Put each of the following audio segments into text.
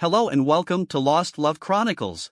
Hello and welcome to Lost Love Chronicles.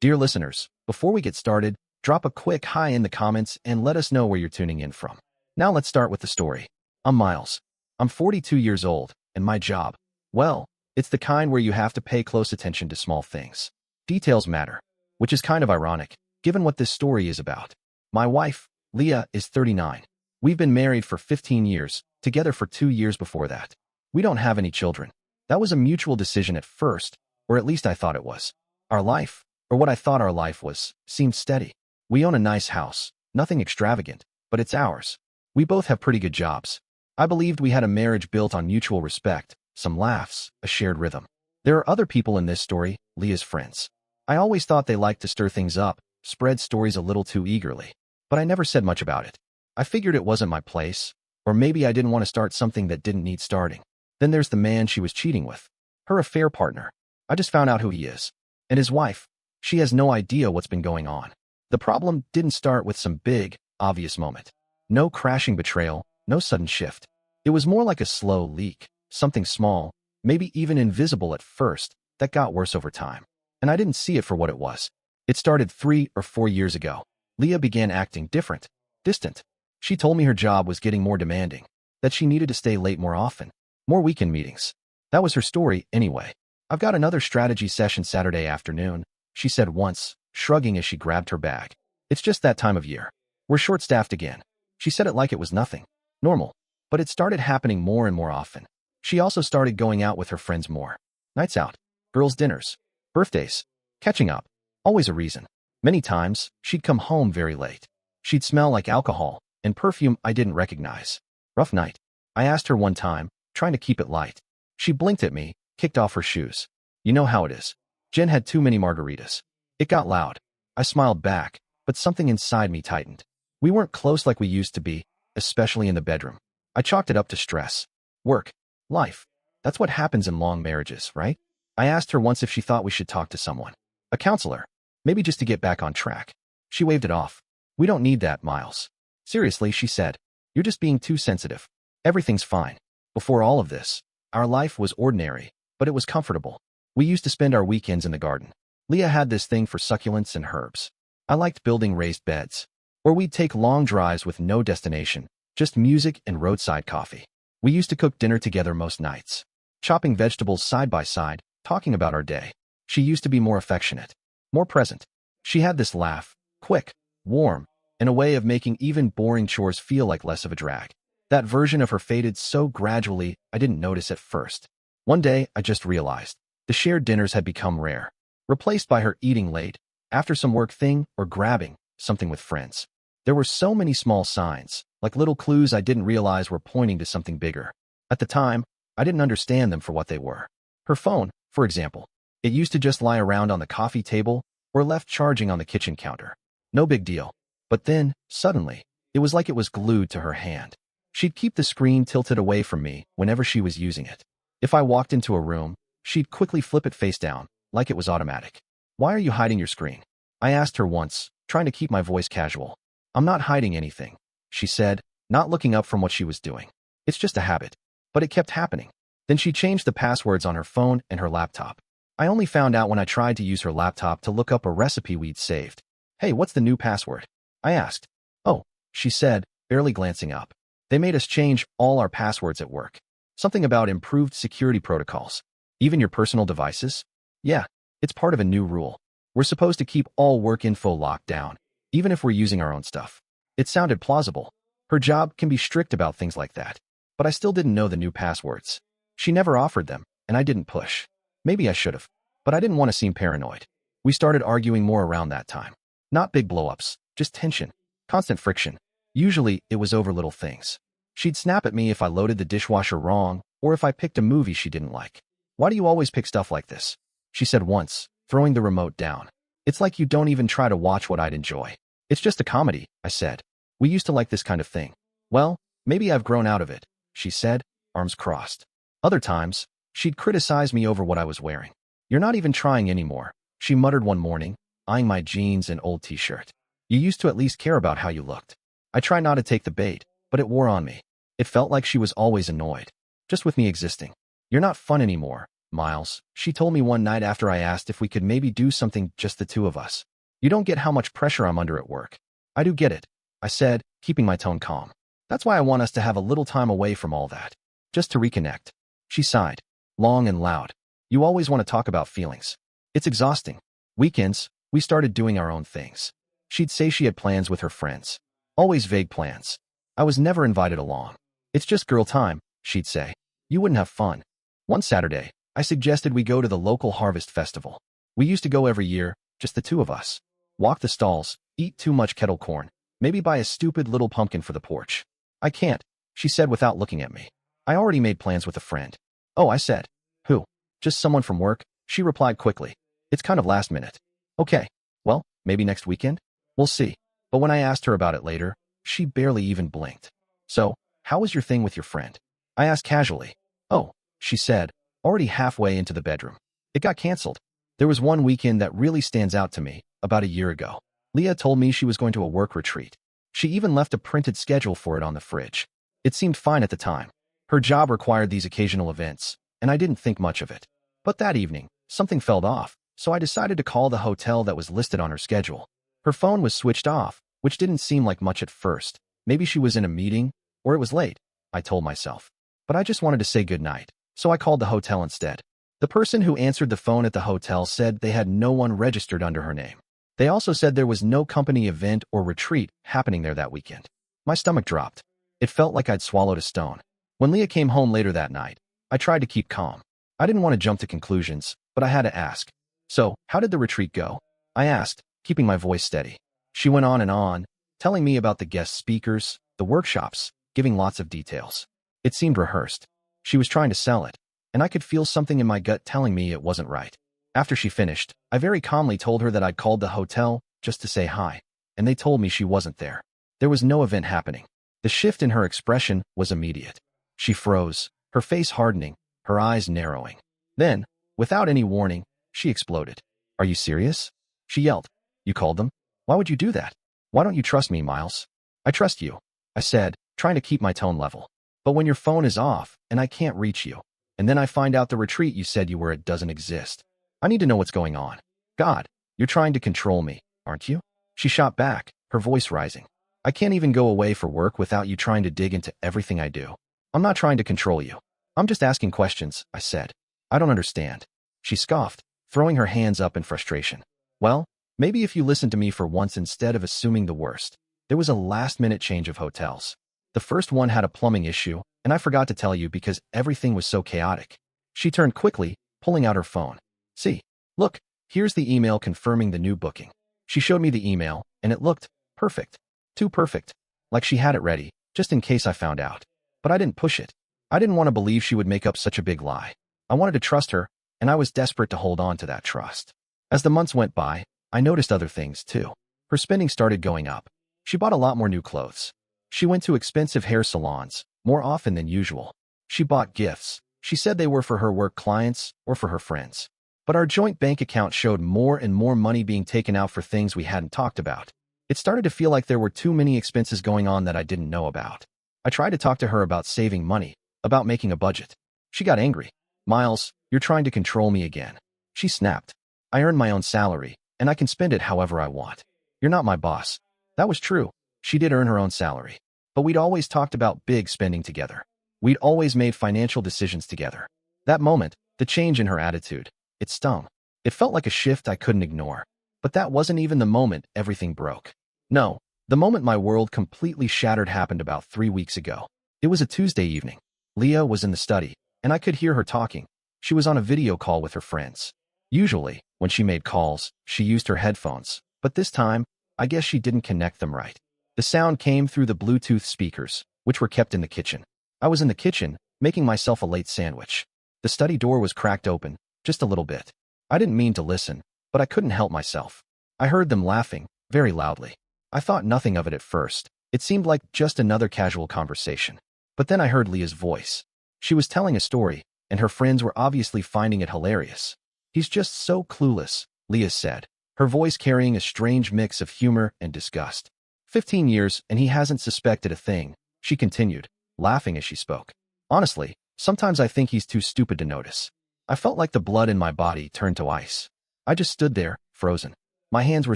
Dear listeners, before we get started, drop a quick hi in the comments and let us know where you're tuning in from. Now let's start with the story. I'm Miles. I'm 42 years old, and my job, well, it's the kind where you have to pay close attention to small things. Details matter, which is kind of ironic, given what this story is about. My wife, Leah, is 39. We've been married for 15 years, together for 2 years before that. We don't have any children. That was a mutual decision at first, or at least I thought it was. Our life, or what I thought our life was, seemed steady. We own a nice house, nothing extravagant, but it's ours. We both have pretty good jobs. I believed we had a marriage built on mutual respect, some laughs, a shared rhythm. There are other people in this story, Leah's friends. I always thought they liked to stir things up, spread stories a little too eagerly, but I never said much about it. I figured it wasn't my place, or maybe I didn't want to start something that didn't need starting. Then there's the man she was cheating with. Her affair partner. I just found out who he is. And his wife. She has no idea what's been going on. The problem didn't start with some big, obvious moment. No crashing betrayal, no sudden shift. It was more like a slow leak, something small, maybe even invisible at first, that got worse over time. And I didn't see it for what it was. It started 3 or 4 years ago. Leah began acting different, distant. She told me her job was getting more demanding, that she needed to stay late more often. More weekend meetings. That was her story, anyway. I've got another strategy session Saturday afternoon, she said once, shrugging as she grabbed her bag. It's just that time of year. We're short-staffed again. She said it like it was nothing. Normal. But it started happening more and more often. She also started going out with her friends more. Nights out. Girls' dinners. Birthdays. Catching up. Always a reason. Many times, she'd come home very late. She'd smell like alcohol and perfume I didn't recognize. Rough night. I asked her one time, trying to keep it light. She blinked at me, kicked off her shoes. You know how it is. Jen had too many margaritas. It got loud. I smiled back, but something inside me tightened. We weren't close like we used to be, especially in the bedroom. I chalked it up to stress. Work. Life. That's what happens in long marriages, right? I asked her once if she thought we should talk to someone. A counselor. Maybe just to get back on track. She waved it off. We don't need that, Miles. Seriously, she said. You're just being too sensitive. Everything's fine. Before all of this, our life was ordinary, but it was comfortable. We used to spend our weekends in the garden. Leah had this thing for succulents and herbs. I liked building raised beds. Or we'd take long drives with no destination, just music and roadside coffee. We used to cook dinner together most nights, chopping vegetables side by side, talking about our day. She used to be more affectionate, more present. She had this laugh, quick, warm, and a way of making even boring chores feel like less of a drag. That version of her faded so gradually I didn't notice at first. One day, I just realized. The shared dinners had become rare, replaced by her eating late, after some work thing, or grabbing something with friends. There were so many small signs, like little clues I didn't realize were pointing to something bigger. At the time, I didn't understand them for what they were. Her phone, for example. It used to just lie around on the coffee table, or left charging on the kitchen counter. No big deal. But then, suddenly, it was like it was glued to her hand. She'd keep the screen tilted away from me whenever she was using it. If I walked into a room, she'd quickly flip it face down, like it was automatic. Why are you hiding your screen? I asked her once, trying to keep my voice casual. I'm not hiding anything, she said, not looking up from what she was doing. It's just a habit. But it kept happening. Then she changed the passwords on her phone and her laptop. I only found out when I tried to use her laptop to look up a recipe we'd saved. Hey, what's the new password? I asked. Oh, she said, barely glancing up. They made us change all our passwords at work. Something about improved security protocols. Even your personal devices? Yeah, it's part of a new rule. We're supposed to keep all work info locked down, even if we're using our own stuff. It sounded plausible. Her job can be strict about things like that. But I still didn't know the new passwords. She never offered them, and I didn't push. Maybe I should have, but I didn't want to seem paranoid. We started arguing more around that time. Not big blow-ups, just tension, constant friction. Usually, it was over little things. She'd snap at me if I loaded the dishwasher wrong, or if I picked a movie she didn't like. Why do you always pick stuff like this? She said once, throwing the remote down. It's like you don't even try to watch what I'd enjoy. It's just a comedy, I said. We used to like this kind of thing. Well, maybe I've grown out of it, she said, arms crossed. Other times, she'd criticize me over what I was wearing. You're not even trying anymore, she muttered one morning, eyeing my jeans and old t-shirt. You used to at least care about how you looked. I tried not to take the bait, but it wore on me. It felt like she was always annoyed, just with me existing. You're not fun anymore, Miles, she told me one night after I asked if we could maybe do something just the two of us. You don't get how much pressure I'm under at work. I do get it, I said, keeping my tone calm. That's why I want us to have a little time away from all that. Just to reconnect. She sighed, long and loud. You always want to talk about feelings. It's exhausting. Weekends, we started doing our own things. She'd say she had plans with her friends. Always vague plans. I was never invited along. It's just girl time, she'd say. You wouldn't have fun. One Saturday, I suggested we go to the local harvest festival. We used to go every year, just the two of us. Walk the stalls, eat too much kettle corn, maybe buy a stupid little pumpkin for the porch. I can't, she said without looking at me. I already made plans with a friend. Oh, I said. Who? Just someone from work, she replied quickly. It's kind of last minute. Okay, well, maybe next weekend? We'll see. But when I asked her about it later, she barely even blinked. So, how was your thing with your friend? I asked casually. Oh, she said, already halfway into the bedroom. It got canceled. There was one weekend that really stands out to me, about a year ago. Leah told me she was going to a work retreat. She even left a printed schedule for it on the fridge. It seemed fine at the time. Her job required these occasional events, and I didn't think much of it. But that evening, something fell off, so I decided to call the hotel that was listed on her schedule. Her phone was switched off, which didn't seem like much at first. Maybe she was in a meeting, or it was late, I told myself. But I just wanted to say goodnight, so I called the hotel instead. The person who answered the phone at the hotel said they had no one registered under her name. They also said there was no company event or retreat happening there that weekend. My stomach dropped. It felt like I'd swallowed a stone. When Leah came home later that night, I tried to keep calm. I didn't want to jump to conclusions, but I had to ask. So, how did the retreat go? I asked, keeping my voice steady. She went on, telling me about the guest speakers, the workshops, giving lots of details. It seemed rehearsed. She was trying to sell it, and I could feel something in my gut telling me it wasn't right. After she finished, I very calmly told her that I'd called the hotel just to say hi, and they told me she wasn't there. There was no event happening. The shift in her expression was immediate. She froze, her face hardening, her eyes narrowing. Then, without any warning, she exploded. Are you serious? She yelled. You called them? Why would you do that? Why don't you trust me, Miles? I trust you, I said, trying to keep my tone level. But when your phone is off and I can't reach you, and then I find out the retreat you said you were at doesn't exist, I need to know what's going on. God, you're trying to control me, aren't you? She shot back, her voice rising. I can't even go away for work without you trying to dig into everything I do. I'm not trying to control you. I'm just asking questions, I said. I don't understand. She scoffed, throwing her hands up in frustration. Well, maybe if you listen to me for once instead of assuming the worst. There was a last-minute change of hotels. The first one had a plumbing issue, and I forgot to tell you because everything was so chaotic. She turned quickly, pulling out her phone. See, look, here's the email confirming the new booking. She showed me the email, and it looked perfect. Too perfect. Like she had it ready, just in case I found out. But I didn't push it. I didn't want to believe she would make up such a big lie. I wanted to trust her, and I was desperate to hold on to that trust. As the months went by, I noticed other things too. Her spending started going up. She bought a lot more new clothes. She went to expensive hair salons, more often than usual. She bought gifts. She said they were for her work clients or for her friends. But our joint bank account showed more and more money being taken out for things we hadn't talked about. It started to feel like there were too many expenses going on that I didn't know about. I tried to talk to her about saving money, about making a budget. She got angry. Miles, you're trying to control me again. She snapped. I earn my own salary, and I can spend it however I want. You're not my boss. That was true. She did earn her own salary. But we'd always talked about big spending together. We'd always made financial decisions together. That moment, the change in her attitude, it stung. It felt like a shift I couldn't ignore. But that wasn't even the moment everything broke. No, the moment my world completely shattered happened about 3 weeks ago. It was a Tuesday evening. Leah was in the study, and I could hear her talking. She was on a video call with her friends. Usually, when she made calls, she used her headphones. But this time, I guess she didn't connect them right. The sound came through the Bluetooth speakers, which were kept in the kitchen. I was in the kitchen, making myself a late sandwich. The study door was cracked open, just a little bit. I didn't mean to listen, but I couldn't help myself. I heard them laughing, very loudly. I thought nothing of it at first. It seemed like just another casual conversation. But then I heard Leah's voice. She was telling a story, and her friends were obviously finding it hilarious. He's just so clueless, Leah said, her voice carrying a strange mix of humor and disgust. 15 years and he hasn't suspected a thing, she continued, laughing as she spoke. Honestly, sometimes I think he's too stupid to notice. I felt like the blood in my body turned to ice. I just stood there, frozen. My hands were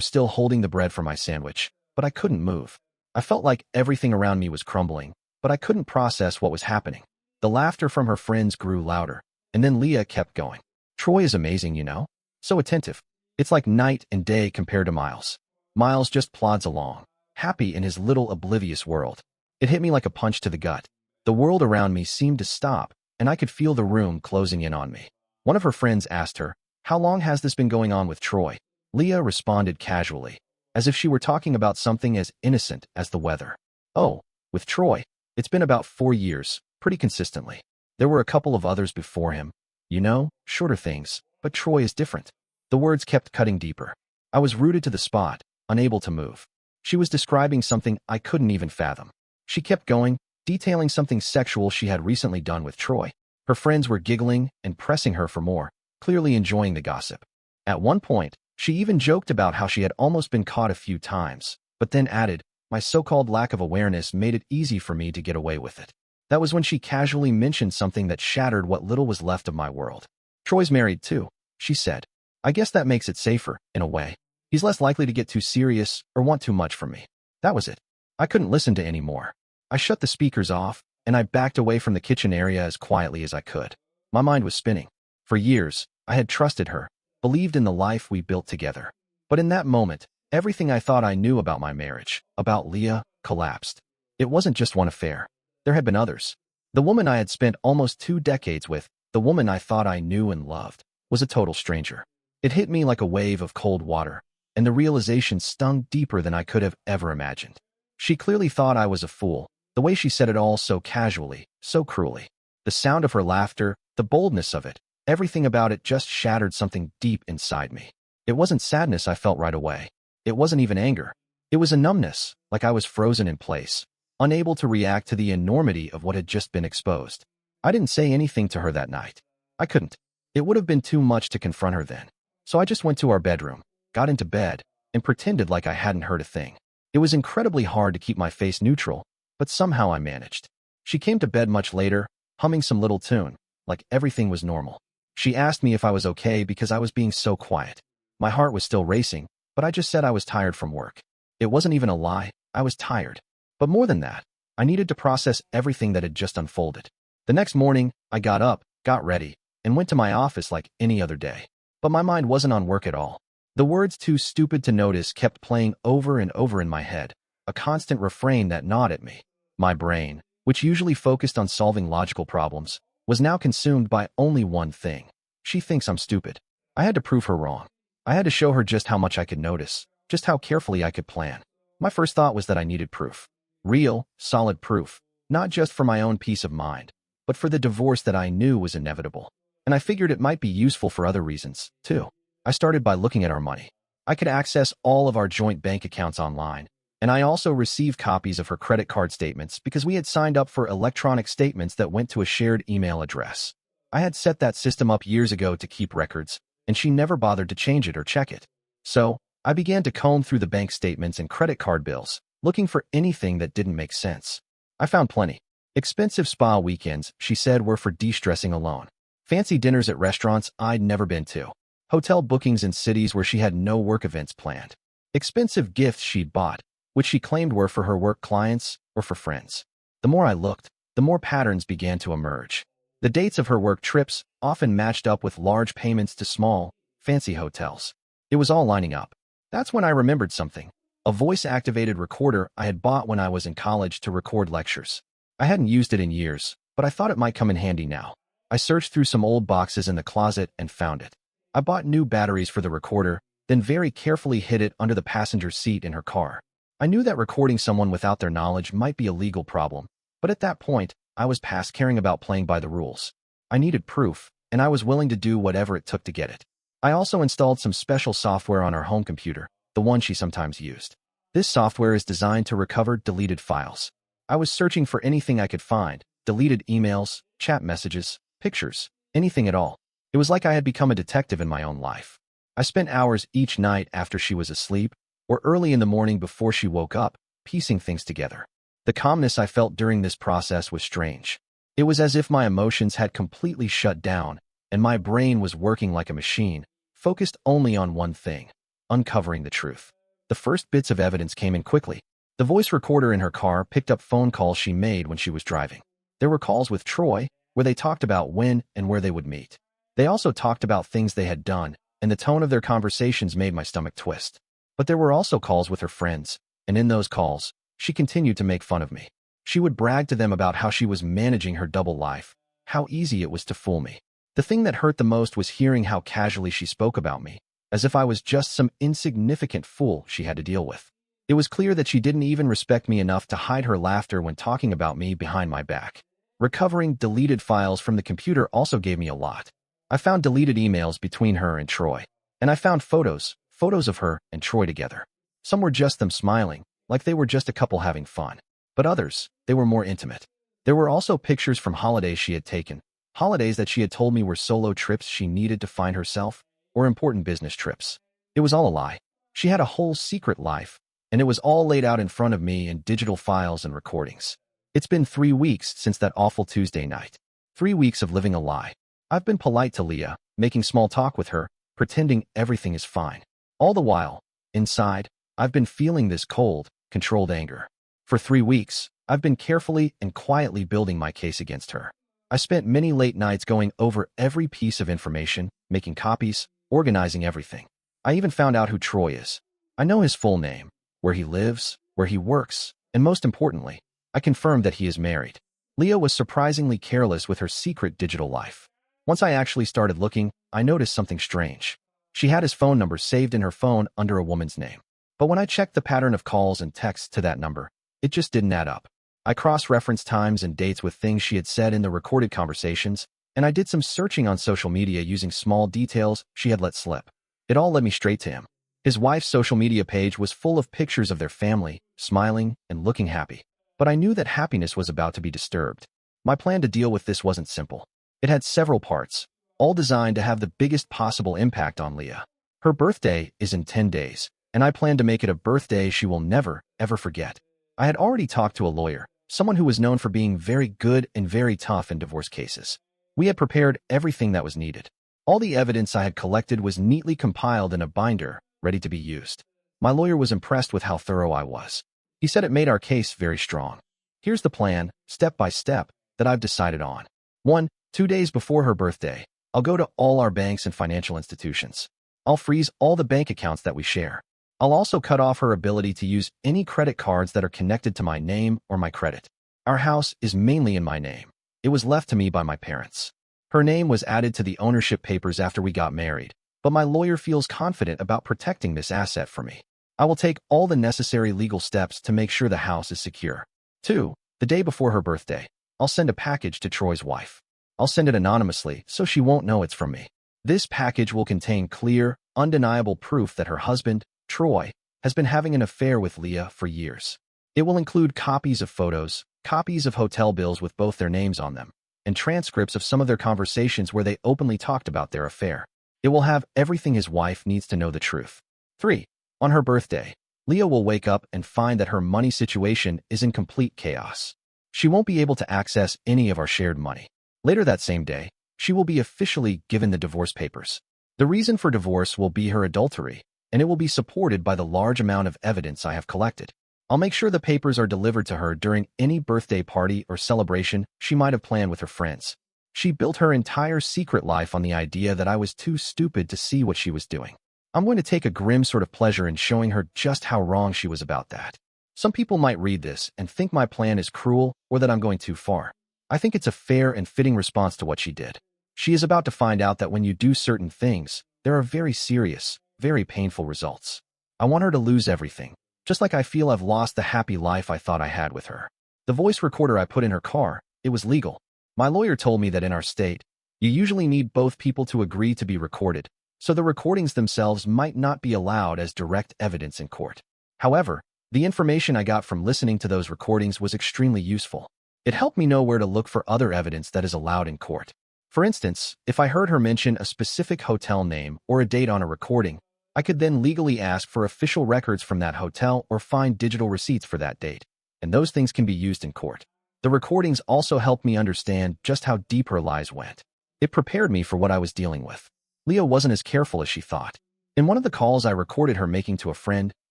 still holding the bread for my sandwich, but I couldn't move. I felt like everything around me was crumbling, but I couldn't process what was happening. The laughter from her friends grew louder, and then Leah kept going. Troy is amazing, you know? So attentive. It's like night and day compared to Miles. Miles just plods along, happy in his little oblivious world. It hit me like a punch to the gut. The world around me seemed to stop, and I could feel the room closing in on me. One of her friends asked her, "How long has this been going on with Troy?" Leah responded casually, as if she were talking about something as innocent as the weather. "Oh, with Troy, it's been about 4 years, pretty consistently. There were a couple of others before him. You know, shorter things, but Troy is different." The words kept cutting deeper. I was rooted to the spot, unable to move. She was describing something I couldn't even fathom. She kept going, detailing something sexual she had recently done with Troy. Her friends were giggling and pressing her for more, clearly enjoying the gossip. At one point, she even joked about how she had almost been caught a few times, but then added, "My so-called lack of awareness made it easy for me to get away with it." That was when she casually mentioned something that shattered what little was left of my world. "Troy's married too," she said. "I guess that makes it safer, in a way. He's less likely to get too serious or want too much from me." That was it. I couldn't listen to any more. I shut the speakers off, and I backed away from the kitchen area as quietly as I could. My mind was spinning. For years, I had trusted her, believed in the life we built together. But in that moment, everything I thought I knew about my marriage, about Leah, collapsed. It wasn't just one affair. There had been others. The woman I had spent almost 2 decades with, the woman I thought I knew and loved, was a total stranger. It hit me like a wave of cold water, and the realization stung deeper than I could have ever imagined. She clearly thought I was a fool, the way she said it all so casually, so cruelly. The sound of her laughter, the boldness of it, everything about it just shattered something deep inside me. It wasn't sadness I felt right away. It wasn't even anger. It was a numbness, like I was frozen in place, unable to react to the enormity of what had just been exposed. I didn't say anything to her that night. I couldn't. It would have been too much to confront her then. So I just went to our bedroom, got into bed, and pretended like I hadn't heard a thing. It was incredibly hard to keep my face neutral, but somehow I managed. She came to bed much later, humming some little tune, like everything was normal. She asked me if I was okay because I was being so quiet. My heart was still racing, but I just said I was tired from work. It wasn't even a lie, I was tired. But more than that, I needed to process everything that had just unfolded. The next morning, I got up, got ready, and went to my office like any other day. But my mind wasn't on work at all. The words "too stupid to notice" kept playing over and over in my head, a constant refrain that gnawed at me. My brain, which usually focused on solving logical problems, was now consumed by only one thing. She thinks I'm stupid. I had to prove her wrong. I had to show her just how much I could notice, just how carefully I could plan. My first thought was that I needed proof. Real, solid proof, not just for my own peace of mind, but for the divorce that I knew was inevitable. And I figured it might be useful for other reasons, too. I started by looking at our money. I could access all of our joint bank accounts online, and I also received copies of her credit card statements because we had signed up for electronic statements that went to a shared email address. I had set that system up years ago to keep records, and she never bothered to change it or check it. So, I began to comb through the bank statements and credit card bills, looking for anything that didn't make sense. I found plenty. Expensive spa weekends, she said, were for de-stressing alone. Fancy dinners at restaurants I'd never been to. Hotel bookings in cities where she had no work events planned. Expensive gifts she'd bought, which she claimed were for her work clients or for friends. The more I looked, the more patterns began to emerge. The dates of her work trips often matched up with large payments to small, fancy hotels. It was all lining up. That's when I remembered something. A voice-activated recorder I had bought when I was in college to record lectures. I hadn't used it in years, but I thought it might come in handy now. I searched through some old boxes in the closet and found it. I bought new batteries for the recorder, then very carefully hid it under the passenger seat in her car. I knew that recording someone without their knowledge might be a legal problem, but at that point, I was past caring about playing by the rules. I needed proof, and I was willing to do whatever it took to get it. I also installed some special software on our home computer, the one she sometimes used. This software is designed to recover deleted files. I was searching for anything I could find: deleted emails, chat messages, pictures, anything at all. It was like I had become a detective in my own life. I spent hours each night after she was asleep, or early in the morning before she woke up, piecing things together. The calmness I felt during this process was strange. It was as if my emotions had completely shut down, and my brain was working like a machine, focused only on one thing: uncovering the truth. The first bits of evidence came in quickly. The voice recorder in her car picked up phone calls she made when she was driving. There were calls with Troy, where they talked about when and where they would meet. They also talked about things they had done, and the tone of their conversations made my stomach twist. But there were also calls with her friends, and in those calls, she continued to make fun of me. She would brag to them about how she was managing her double life, how easy it was to fool me. The thing that hurt the most was hearing how casually she spoke about me, as if I was just some insignificant fool she had to deal with. It was clear that she didn't even respect me enough to hide her laughter when talking about me behind my back. Recovering deleted files from the computer also gave me a lot. I found deleted emails between her and Troy, and I found photos of her and Troy together. Some were just them smiling, like they were just a couple having fun. But others, they were more intimate. There were also pictures from holidays she had taken, holidays that she had told me were solo trips she needed to find herself, or important business trips. It was all a lie. She had a whole secret life, and it was all laid out in front of me in digital files and recordings. It's been 3 weeks since that awful Tuesday night. 3 weeks of living a lie. I've been polite to Leah, making small talk with her, pretending everything is fine. All the while, inside, I've been feeling this cold, controlled anger. For 3 weeks, I've been carefully and quietly building my case against her. I spent many late nights going over every piece of information, making copies, organizing everything. I even found out who Troy is. I know his full name, where he lives, where he works, and most importantly, I confirmed that he is married. Leah was surprisingly careless with her secret digital life. Once I actually started looking, I noticed something strange. She had his phone number saved in her phone under a woman's name. But when I checked the pattern of calls and texts to that number, it just didn't add up. I cross-referenced times and dates with things she had said in the recorded conversations, and I did some searching on social media using small details she had let slip. It all led me straight to him. His wife's social media page was full of pictures of their family, smiling and looking happy. But I knew that happiness was about to be disturbed. My plan to deal with this wasn't simple. It had several parts, all designed to have the biggest possible impact on Leah. Her birthday is in 10 days, and I plan to make it a birthday she will never, ever forget. I had already talked to a lawyer, someone who was known for being very good and very tough in divorce cases. We had prepared everything that was needed. All the evidence I had collected was neatly compiled in a binder, ready to be used. My lawyer was impressed with how thorough I was. He said it made our case very strong. Here's the plan, step by step, that I've decided on. 1, 2 days before her birthday, I'll go to all our banks and financial institutions. I'll freeze all the bank accounts that we share. I'll also cut off her ability to use any credit cards that are connected to my name or my credit. Our house is mainly in my name. It was left to me by my parents. Her name was added to the ownership papers after we got married, but my lawyer feels confident about protecting this asset for me. I will take all the necessary legal steps to make sure the house is secure. 2, the day before her birthday, I'll send a package to Troy's wife. I'll send it anonymously so she won't know it's from me. This package will contain clear, undeniable proof that her husband, Troy, has been having an affair with Leah for years. It will include copies of photos, copies of hotel bills with both their names on them, and transcripts of some of their conversations where they openly talked about their affair. It will have everything his wife needs to know the truth. 3, on her birthday, Leah will wake up and find that her money situation is in complete chaos. She won't be able to access any of our shared money. Later that same day, she will be officially given the divorce papers. The reason for divorce will be her adultery, and it will be supported by the large amount of evidence I have collected. I'll make sure the papers are delivered to her during any birthday party or celebration she might have planned with her friends. She built her entire secret life on the idea that I was too stupid to see what she was doing. I'm going to take a grim sort of pleasure in showing her just how wrong she was about that. Some people might read this and think my plan is cruel or that I'm going too far. I think it's a fair and fitting response to what she did. She is about to find out that when you do certain things, there are very serious, very painful results. I want her to lose everything, just like I feel I've lost the happy life I thought I had with her. The voice recorder I put in her car, it was legal. My lawyer told me that in our state, you usually need both people to agree to be recorded, so the recordings themselves might not be allowed as direct evidence in court. However, the information I got from listening to those recordings was extremely useful. It helped me know where to look for other evidence that is allowed in court. For instance, if I heard her mention a specific hotel name or a date on a recording, I could then legally ask for official records from that hotel or find digital receipts for that date, and those things can be used in court. The recordings also helped me understand just how deep her lies went. It prepared me for what I was dealing with. Leah wasn't as careful as she thought. In one of the calls I recorded her making to a friend,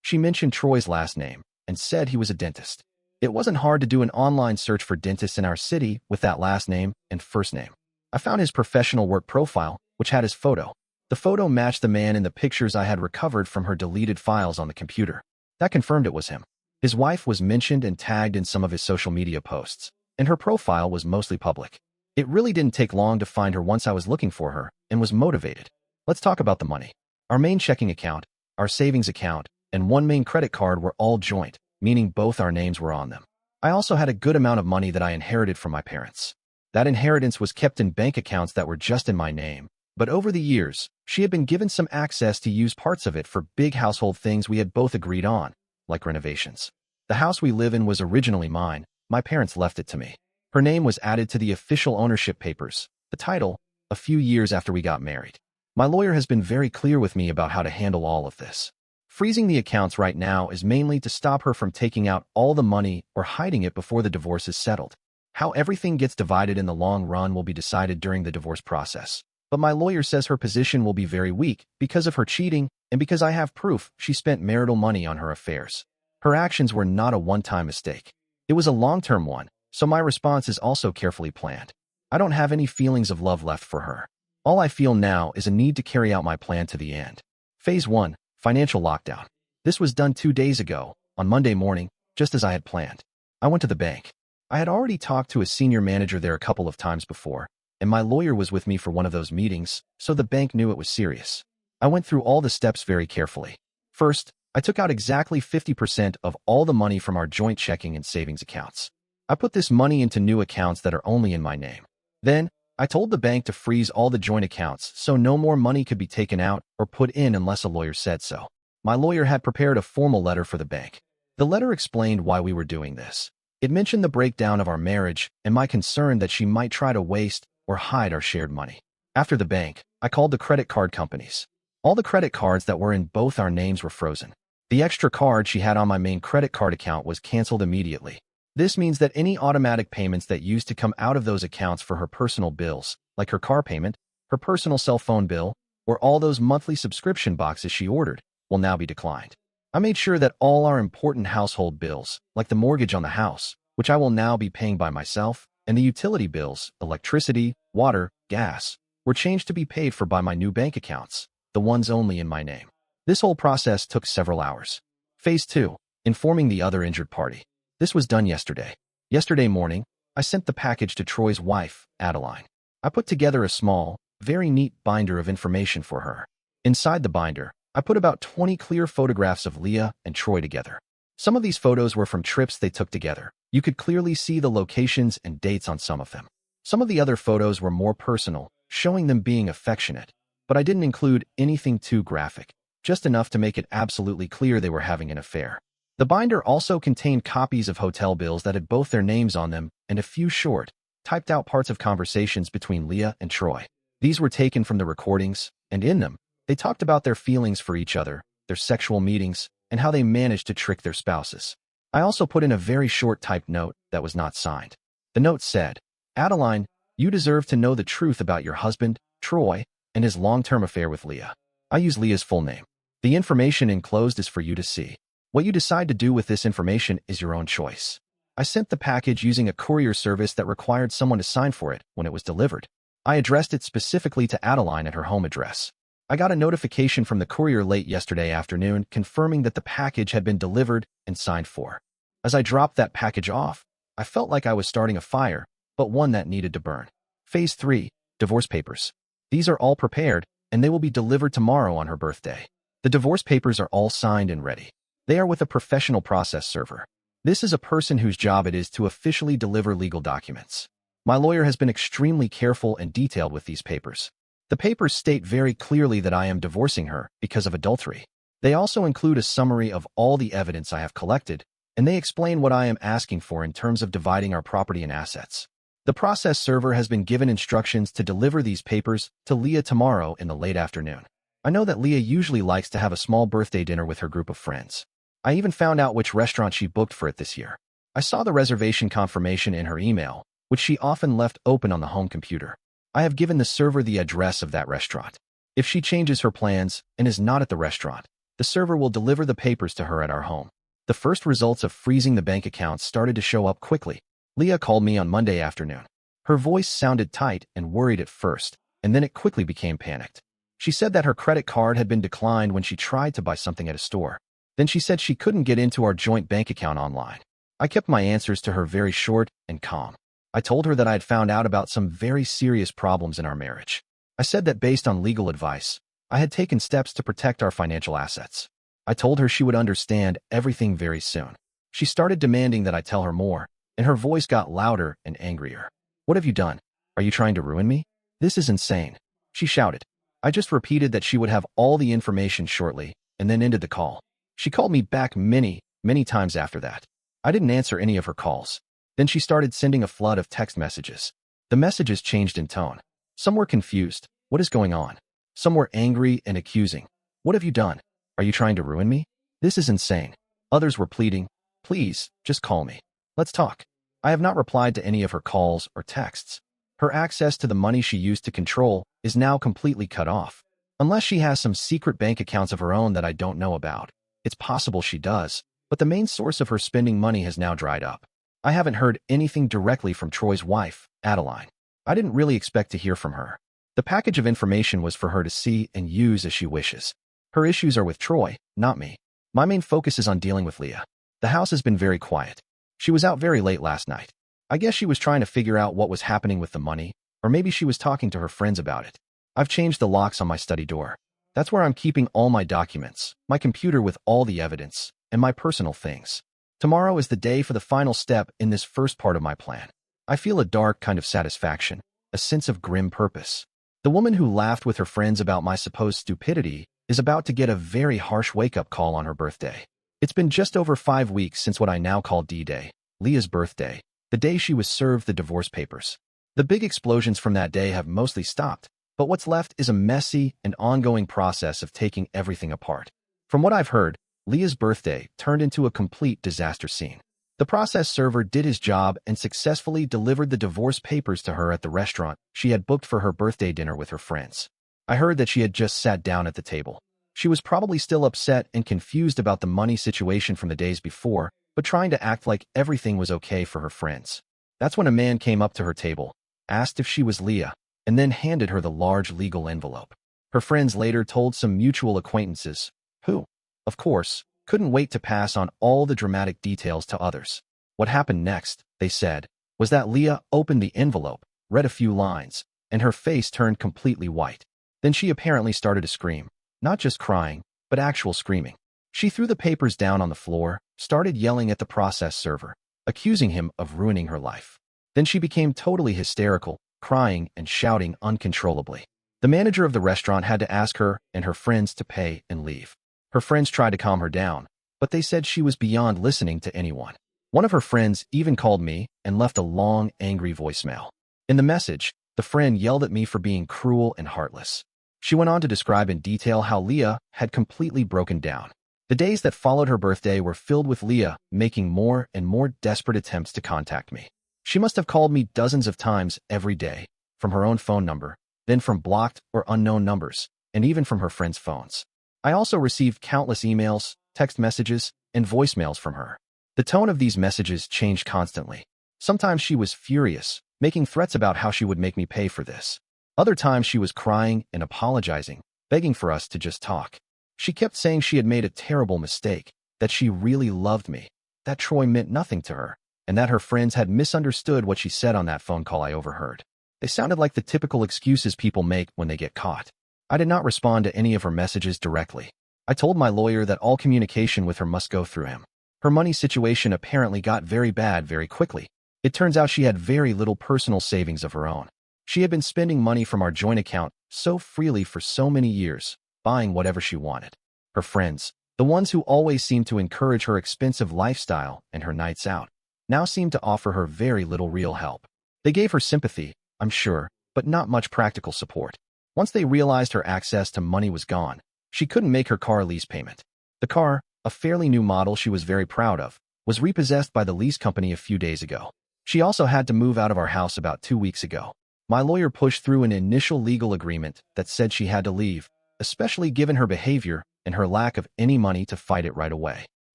she mentioned Troy's last name and said he was a dentist. It wasn't hard to do an online search for dentists in our city with that last name and first name. I found his professional work profile, which had his photo. The photo matched the man in the pictures I had recovered from her deleted files on the computer. That confirmed it was him. His wife was mentioned and tagged in some of his social media posts, and her profile was mostly public. It really didn't take long to find her once I was looking for her and was motivated. Let's talk about the money. Our main checking account, our savings account, and one main credit card were all joint, meaning both our names were on them. I also had a good amount of money that I inherited from my parents. That inheritance was kept in bank accounts that were just in my name, but over the years, she had been given some access to use parts of it for big household things we had both agreed on, like renovations. The house we live in was originally mine. My parents left it to me. Her name was added to the official ownership papers, the title, a few years after we got married. My lawyer has been very clear with me about how to handle all of this. Freezing the accounts right now is mainly to stop her from taking out all the money or hiding it before the divorce is settled. How everything gets divided in the long run will be decided during the divorce process. But my lawyer says her position will be very weak because of her cheating and because I have proof she spent marital money on her affairs. Her actions were not a one-time mistake. It was a long-term one, so my response is also carefully planned. I don't have any feelings of love left for her. All I feel now is a need to carry out my plan to the end. Phase 1, financial lockdown. This was done 2 days ago, on Monday morning, just as I had planned. I went to the bank. I had already talked to a senior manager there a couple of times before, and my lawyer was with me for one of those meetings, so the bank knew it was serious. I went through all the steps very carefully. First, I took out exactly 50% of all the money from our joint checking and savings accounts. I put this money into new accounts that are only in my name. Then, I told the bank to freeze all the joint accounts so no more money could be taken out or put in unless a lawyer said so. My lawyer had prepared a formal letter for the bank. The letter explained why we were doing this. It mentioned the breakdown of our marriage and my concern that she might try to waste or hide our shared money. After the bank, I called the credit card companies. All the credit cards that were in both our names were frozen. The extra card she had on my main credit card account was canceled immediately. This means that any automatic payments that used to come out of those accounts for her personal bills, like her car payment, her personal cell phone bill, or all those monthly subscription boxes she ordered, will now be declined. I made sure that all our important household bills, like the mortgage on the house, which I will now be paying by myself, and the utility bills, electricity, water, gas, were changed to be paid for by my new bank accounts, the ones only in my name. This whole process took several hours. Phase 2, informing the other injured party. This was done yesterday. Yesterday morning, I sent the package to Troy's wife, Adeline. I put together a small, very neat binder of information for her. Inside the binder, I put about 20 clear photographs of Leah and Troy together. Some of these photos were from trips they took together. You could clearly see the locations and dates on some of them. Some of the other photos were more personal, showing them being affectionate. But I didn't include anything too graphic, just enough to make it absolutely clear they were having an affair. The binder also contained copies of hotel bills that had both their names on them and a few short, typed-out parts of conversations between Leah and Troy. These were taken from the recordings, and in them, they talked about their feelings for each other, their sexual meetings, and how they managed to trick their spouses. I also put in a very short typed note that was not signed. The note said, "Adeline, you deserve to know the truth about your husband, Troy, and his long-term affair with Leah." I use Leah's full name. The information enclosed is for you to see. What you decide to do with this information is your own choice. I sent the package using a courier service that required someone to sign for it when it was delivered. I addressed it specifically to Adeline at her home address. I got a notification from the courier late yesterday afternoon confirming that the package had been delivered and signed for. As I dropped that package off, I felt like I was starting a fire, but one that needed to burn. Phase 3, divorce papers. These are all prepared, and they will be delivered tomorrow on her birthday. The divorce papers are all signed and ready. They are with a professional process server. This is a person whose job it is to officially deliver legal documents. My lawyer has been extremely careful and detailed with these papers. The papers state very clearly that I am divorcing her because of adultery. They also include a summary of all the evidence I have collected, and they explain what I am asking for in terms of dividing our property and assets. The process server has been given instructions to deliver these papers to Leah tomorrow in the late afternoon. I know that Leah usually likes to have a small birthday dinner with her group of friends. I even found out which restaurant she booked for it this year. I saw the reservation confirmation in her email, which she often left open on the home computer. I have given the server the address of that restaurant. If she changes her plans and is not at the restaurant, the server will deliver the papers to her at our home. The first results of freezing the bank accounts started to show up quickly. Leah called me on Monday afternoon. Her voice sounded tight and worried at first, and then it quickly became panicked. She said that her credit card had been declined when she tried to buy something at a store. Then she said she couldn't get into our joint bank account online. I kept my answers to her very short and calm. I told her that I had found out about some very serious problems in our marriage. I said that based on legal advice, I had taken steps to protect our financial assets. I told her she would understand everything very soon. She started demanding that I tell her more, and her voice got louder and angrier. "What have you done? Are you trying to ruin me? This is insane," she shouted. I just repeated that she would have all the information shortly, and then ended the call. She called me back many times after that. I didn't answer any of her calls. Then she started sending a flood of text messages. The messages changed in tone. Some were confused. "What is going on?" Some were angry and accusing. "What have you done? Are you trying to ruin me? This is insane." Others were pleading, "Please, just call me. Let's talk." I have not replied to any of her calls or texts. Her access to the money she used to control is now completely cut off. Unless she has some secret bank accounts of her own that I don't know about. It's possible she does, but the main source of her spending money has now dried up. I haven't heard anything directly from Troy's wife, Adeline. I didn't really expect to hear from her. The package of information was for her to see and use as she wishes. Her issues are with Troy, not me. My main focus is on dealing with Leah. The house has been very quiet. She was out very late last night. I guess she was trying to figure out what was happening with the money, or maybe she was talking to her friends about it. I've changed the locks on my study door. That's where I'm keeping all my documents, my computer with all the evidence, and my personal things. Tomorrow is the day for the final step in this first part of my plan. I feel a dark kind of satisfaction, a sense of grim purpose. The woman who laughed with her friends about my supposed stupidity is about to get a very harsh wake-up call on her birthday. It's been just over 5 weeks since what I now call D-Day, Leah's birthday, the day she was served the divorce papers. The big explosions from that day have mostly stopped, but what's left is a messy and ongoing process of taking everything apart. From what I've heard, Leah's birthday turned into a complete disaster scene. The process server did his job and successfully delivered the divorce papers to her at the restaurant she had booked for her birthday dinner with her friends. I heard that she had just sat down at the table. She was probably still upset and confused about the money situation from the days before, but trying to act like everything was okay for her friends. That's when a man came up to her table, asked if she was Leah, and then handed her the large legal envelope. Her friends later told some mutual acquaintances, who, of course, couldn't wait to pass on all the dramatic details to others. What happened next, they said, was that Leah opened the envelope, read a few lines, and her face turned completely white. Then she apparently started to scream, not just crying, but actual screaming. She threw the papers down on the floor, started yelling at the process server, accusing him of ruining her life. Then she became totally hysterical, crying and shouting uncontrollably. The manager of the restaurant had to ask her and her friends to pay and leave. Her friends tried to calm her down, but they said she was beyond listening to anyone. One of her friends even called me and left a long, angry voicemail. In the message, the friend yelled at me for being cruel and heartless. She went on to describe in detail how Leah had completely broken down. The days that followed her birthday were filled with Leah making more and more desperate attempts to contact me. She must have called me dozens of times every day, from her own phone number, then from blocked or unknown numbers, and even from her friends' phones. I also received countless emails, text messages, and voicemails from her. The tone of these messages changed constantly. Sometimes she was furious, making threats about how she would make me pay for this. Other times she was crying and apologizing, begging for us to just talk. She kept saying she had made a terrible mistake, that she really loved me, that Troy meant nothing to her, and that her friends had misunderstood what she said on that phone call I overheard. They sounded like the typical excuses people make when they get caught. I did not respond to any of her messages directly. I told my lawyer that all communication with her must go through him. Her money situation apparently got very bad very quickly. It turns out she had very little personal savings of her own. She had been spending money from our joint account so freely for so many years, buying whatever she wanted. Her friends, the ones who always seemed to encourage her expensive lifestyle and her nights out, now seemed to offer her very little real help. They gave her sympathy, I'm sure, but not much practical support. Once they realized her access to money was gone, she couldn't make her car lease payment. The car, a fairly new model she was very proud of, was repossessed by the lease company a few days ago. She also had to move out of our house about 2 weeks ago. My lawyer pushed through an initial legal agreement that said she had to leave, especially given her behavior and her lack of any money to fight it right away.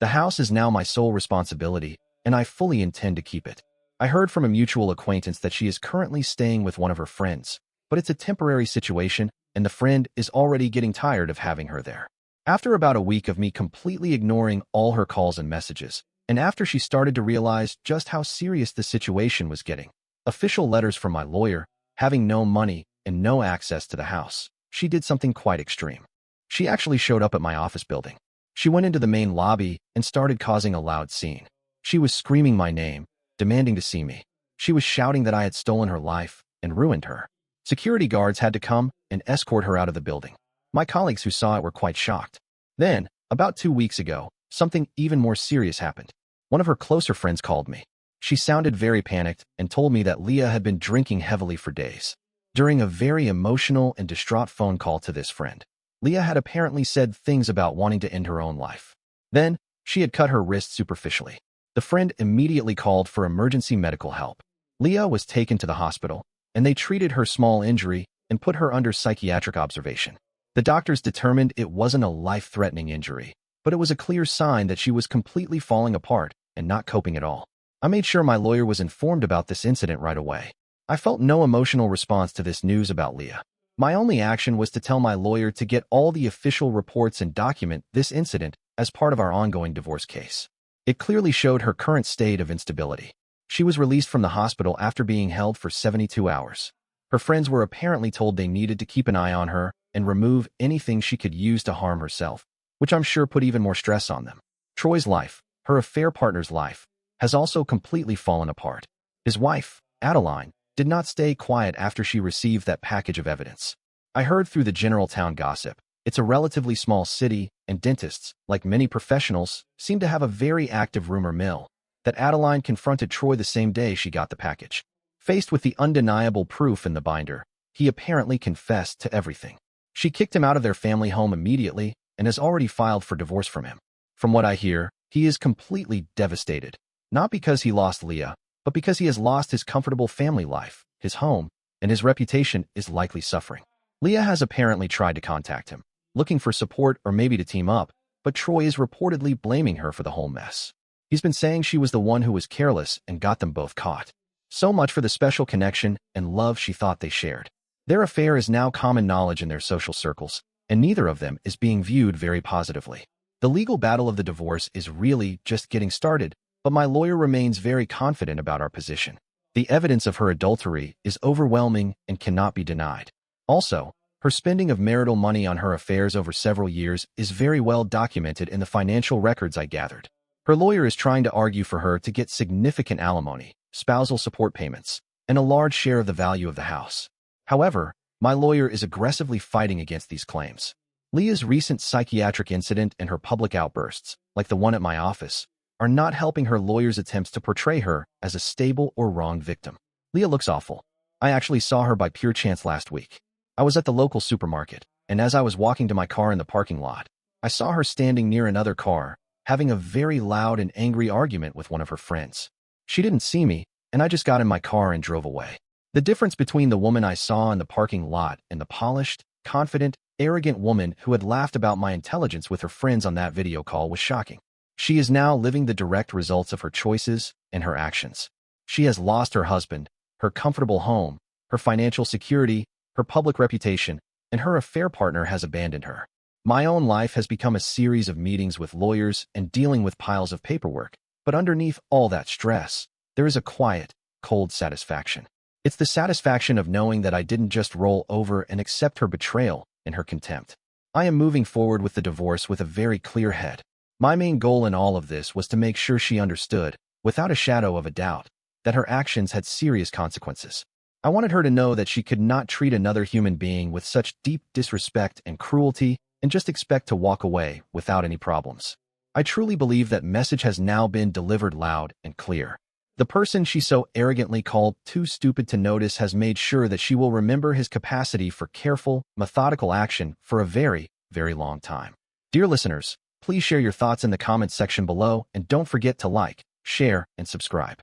The house is now my sole responsibility, and I fully intend to keep it. I heard from a mutual acquaintance that she is currently staying with one of her friends, but it's a temporary situation, and the friend is already getting tired of having her there. After about a week of me completely ignoring all her calls and messages, and after she started to realize just how serious the situation was getting, official letters from my lawyer, having no money and no access to the house, she did something quite extreme. She actually showed up at my office building. She went into the main lobby and started causing a loud scene. She was screaming my name, demanding to see me. She was shouting that I had stolen her life and ruined her. Security guards had to come and escort her out of the building. My colleagues who saw it were quite shocked. Then, about 2 weeks ago, something even more serious happened. One of her closer friends called me. She sounded very panicked and told me that Leah had been drinking heavily for days. During a very emotional and distraught phone call to this friend, Leah had apparently said things about wanting to end her own life. Then, she had cut her wrist superficially. The friend immediately called for emergency medical help. Leah was taken to the hospital, and they treated her small injury and put her under psychiatric observation. The doctors determined it wasn't a life-threatening injury, but it was a clear sign that she was completely falling apart and not coping at all. I made sure my lawyer was informed about this incident right away. I felt no emotional response to this news about Leah. My only action was to tell my lawyer to get all the official reports and document this incident as part of our ongoing divorce case. It clearly showed her current state of instability. She was released from the hospital after being held for 72 hours. Her friends were apparently told they needed to keep an eye on her and remove anything she could use to harm herself, which I'm sure put even more stress on them. Troy's life, her affair partner's life, has also completely fallen apart. His wife, Adeline, did not stay quiet after she received that package of evidence. I heard through the general town gossip. It's a relatively small city, and dentists, like many professionals, seem to have a very active rumor mill, that Adeline confronted Troy the same day she got the package. Faced with the undeniable proof in the binder, he apparently confessed to everything. She kicked him out of their family home immediately and has already filed for divorce from him. From what I hear, he is completely devastated. Not because he lost Leah, but because he has lost his comfortable family life, his home, and his reputation is likely suffering. Leah has apparently tried to contact him, looking for support or maybe to team up, but Troy is reportedly blaming her for the whole mess. He's been saying she was the one who was careless and got them both caught. So much for the special connection and love she thought they shared. Their affair is now common knowledge in their social circles, and neither of them is being viewed very positively. The legal battle of the divorce is really just getting started, but my lawyer remains very confident about our position. The evidence of her adultery is overwhelming and cannot be denied. Also, her spending of marital money on her affairs over several years is very well documented in the financial records I gathered. Her lawyer is trying to argue for her to get significant alimony, spousal support payments, and a large share of the value of the house. However, my lawyer is aggressively fighting against these claims. Leah's recent psychiatric incident and her public outbursts, like the one at my office, are not helping her lawyer's attempts to portray her as a stable or wronged victim. Leah looks awful. I actually saw her by pure chance last week. I was at the local supermarket, and as I was walking to my car in the parking lot, I saw her standing near another car, having a very loud and angry argument with one of her friends. She didn't see me, and I just got in my car and drove away. The difference between the woman I saw in the parking lot and the polished, confident, arrogant woman who had laughed about my intelligence with her friends on that video call was shocking. She is now living the direct results of her choices and her actions. She has lost her husband, her comfortable home, her financial security, her public reputation, and her affair partner has abandoned her. My own life has become a series of meetings with lawyers and dealing with piles of paperwork, but underneath all that stress, there is a quiet, cold satisfaction. It's the satisfaction of knowing that I didn't just roll over and accept her betrayal and her contempt. I am moving forward with the divorce with a very clear head. My main goal in all of this was to make sure she understood, without a shadow of a doubt, that her actions had serious consequences. I wanted her to know that she could not treat another human being with such deep disrespect and cruelty and just expect to walk away without any problems. I truly believe that message has now been delivered loud and clear. The person she so arrogantly called too stupid to notice has made sure that she will remember his capacity for careful, methodical action for a very, very long time. Dear listeners, please share your thoughts in the comments section below and don't forget to like, share, and subscribe.